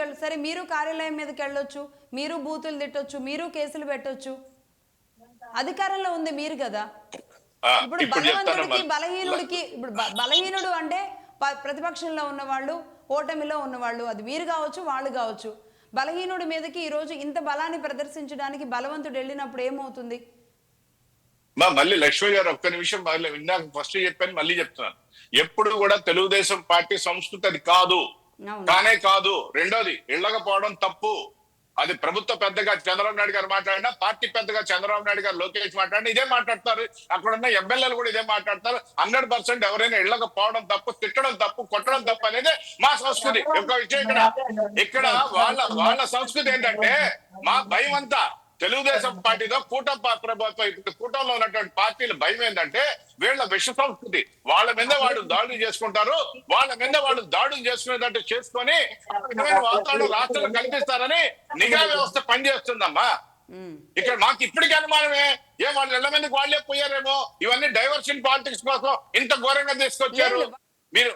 మీదకి సరే మీరు కార్యాలయం మీదకి వెళ్ళొచ్చు, మీరు బూతులు తిట్టొచ్చు, మీరు కేసులు పెట్టొచ్చు. అధికారంలో ఉంది మీరు కదా. ఇప్పుడు బలవంతుడికి బలహీనుడికి ఇప్పుడు బలహీనుడు అంటే ప్రతిపక్షంలో ఉన్నవాళ్ళు, ఓటమిలో ఉన్నవాళ్ళు, అది మీరు కావచ్చు, వాళ్ళు కావచ్చు. బలహీనుడి మీదకి ఈ రోజు ఇంత బలాన్ని ప్రదర్శించడానికి బలవంతుడు వెళ్ళినప్పుడు ఏమవుతుంది? మళ్ళీ లక్ష్మి గారు ఒక్క నిమిషం, మళ్ళీ ఇందాక ఫస్ట్ చెప్పాను, మళ్ళీ చెప్తున్నాను. ఎప్పుడు కూడా తెలుగుదేశం పార్టీ సంస్కృతి అది కాదు, కానే కాదు. రెండోది, ఇళ్ళకపోవడం తప్పు. అది ప్రభుత్వ పెద్దగా చంద్రబాబు నాయుడు గారు మాట్లాడినా, పార్టీ పెద్దగా చంద్రబాబు నాయుడు గారు, లోకేష్ మాట్లాడినా ఇదే మాట్లాడతారు. అక్కడ ఉన్న ఎమ్మెల్యేలు కూడా ఇదే మాట్లాడతారు. 100% ఎవరైనా ఇళ్ళకపోవడం తప్పు, తిట్టడం తప్పు, కొట్టడం తప్పు అనేది మా సంస్కృతి. ఒక విషయం ఇక్కడ వాళ్ళ సంస్కృతి ఏంటంటే, మా భయం అంతా తెలుగుదేశం పార్టీతో కూటమిలో ఉన్నటువంటి పార్టీల భయం ఏంటంటే, వీళ్ళ విష సంస్కృతి. వాళ్ళ మీద వాళ్ళు దాడులు చేసుకుంటారు, వాళ్ళ మీద వాళ్ళు దాడులు చేసుకునేటట్టు చేసుకొని వాతావరణం రాష్ట్రంలో కల్పిస్తారని నిఘా వ్యవస్థ పనిచేస్తుందమ్మా. ఇక్కడ మాకు ఇప్పటికీ అనుమానమే, వాళ్ళ ఇళ్ల మీదకి వాళ్ళే పోయారేమో. ఇవన్నీ డైవర్షన్ పాలిటిక్స్ కోసం ఇంత ఘోరంగా తీసుకొచ్చారు మీరు.